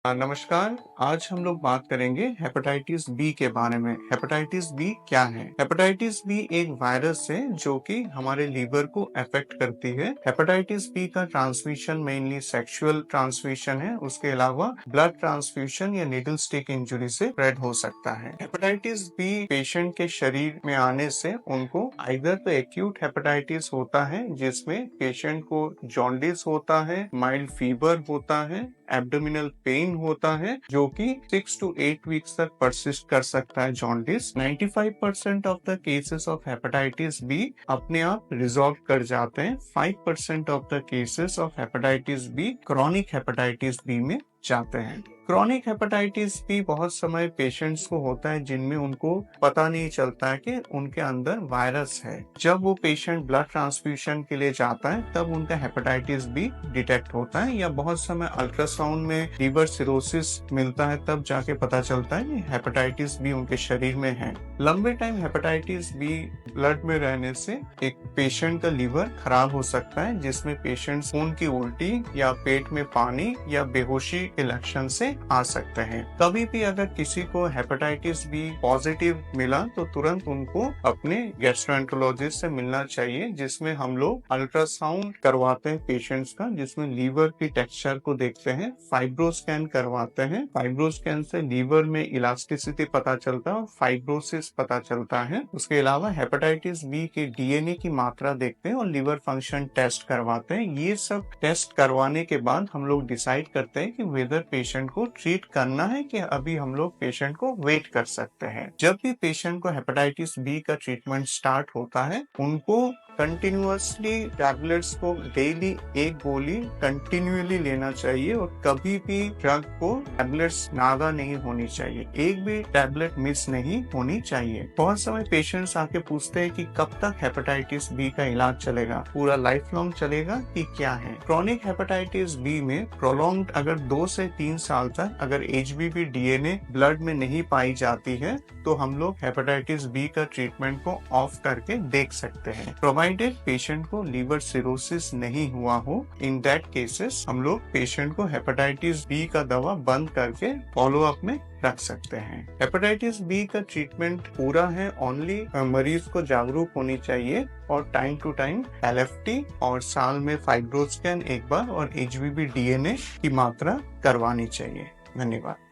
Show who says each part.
Speaker 1: नमस्कार। आज हम लोग बात करेंगे हेपेटाइटिस बी के बारे में। हेपेटाइटिस बी क्या है? हेपेटाइटिस बी एक वायरस है जो कि हमारे लीवर को अफेक्ट करती है। हेपेटाइटिस बी का ट्रांसमिशन मेनली सेक्सुअल ट्रांसमिशन है। उसके अलावा ब्लड ट्रांसफ्यूजन या नीडल स्टिक इंजरी से स्प्रेड हो सकता है। हेपेटाइटिस बी पेशेंट के शरीर में आने से उनको आइदर तो एक्यूट हेपेटाइटिस होता है जिसमें पेशेंट को जॉन्डिस होता है, माइल्ड फीवर होता है, एब्डोमिनल पेन होता है जो कि 6 to 8 वीक्स तक परसिस्ट कर सकता है। Jaundice 95% of the cases of hepatitis B अपने आप रिजॉल्व कर जाते हैं। 5% of the cases of hepatitis B chronic hepatitis B में जाते हैं। क्रॉनिक हेपेटाइटिस बी बहुत समय पेशेंट्स को होता है जिनमें उनको पता नहीं चलता है कि उनके अंदर वायरस है। जब वो पेशेंट ब्लड ट्रांसफ्यूजन के लिए जाता है तब उनका हेपेटाइटिस बी डिटेक्ट होता है, या बहुत समय अल्ट्रासाउंड में लीवर सिरोसिस मिलता है तब जाके पता चलता है कि हेपेटाइटिस बी उनके शरीर में है। लंबे टाइम हेपेटाइटिस बी ब्लड में रहने से एक पेशेंट का लीवर खराब हो सकता है जिसमें पेशेंट खून की उल्टी या पेट में पानी या बेहोशी के लक्षण से आ सकते हैं। कभी भी अगर किसी को हेपेटाइटिस बी पॉजिटिव मिला तो तुरंत उनको अपने गैस्ट्रोएंटरोलॉजिस्ट से मिलना चाहिए, जिसमें हम लोग अल्ट्रासाउंड करवाते हैं पेशेंट्स का, जिसमें लीवर की टेक्सचर को देखते हैं, फाइब्रो स्कैन करवाते हैं। फाइब्रो स्कैन से लीवर में इलास्टिसिटी पता चलता है और फाइब्रोसिस पता चलता है। उसके अलावा हेपेटाइटिस बी के डीएनए की मात्रा देखते हैं और लीवर फंक्शन टेस्ट करवाते हैं। ये सब टेस्ट करवाने के बाद हम लोग डिसाइड करते हैं कि वेदर पेशेंट को ट्रीट करना है कि अभी हम लोग पेशेंट को वेट कर सकते हैं। जब भी पेशेंट को हेपेटाइटिस बी का ट्रीटमेंट स्टार्ट होता है उनको कंटिन्यूअसली टैबलेट्स को डेली एक गोली कंटिन्यूअली लेना चाहिए और कभी भी ड्रग को टैबलेट्स नागा नहीं होनी चाहिए। एक भी टैबलेट मिस नहीं होनी चाहिए। बहुत समय पेशेंट्स आके पूछते हैं कि कब तक हेपेटाइटिस बी का इलाज चलेगा, पूरा लाइफ लॉन्ग चलेगा कि क्या है? क्रॉनिक हेपेटाइटिस बी में प्रोलॉन्ग्ड अगर 2 से 3 साल तक अगर एचबीवी डीएनए ब्लड में नहीं पाई जाती है तो हम लोग हेपेटाइटिस बी का ट्रीटमेंट को ऑफ करके देख सकते हैं, प्रोवाइडेड पेशेंट को लीवर सिरोसिस नहीं हुआ हो। इन दैट केसेस हम लोग पेशेंट को हेपेटाइटिस बी का दवा बंद करके फॉलो अप में रख सकते हैं। हेपेटाइटिस बी का ट्रीटमेंट पूरा है, ओनली मरीज को जागरूक होनी चाहिए और टाइम टू टाइम एलएफटी और साल में फाइब्रो स्कैन एक बार और एचबीवी डीएनए की मात्रा करवानी चाहिए। धन्यवाद।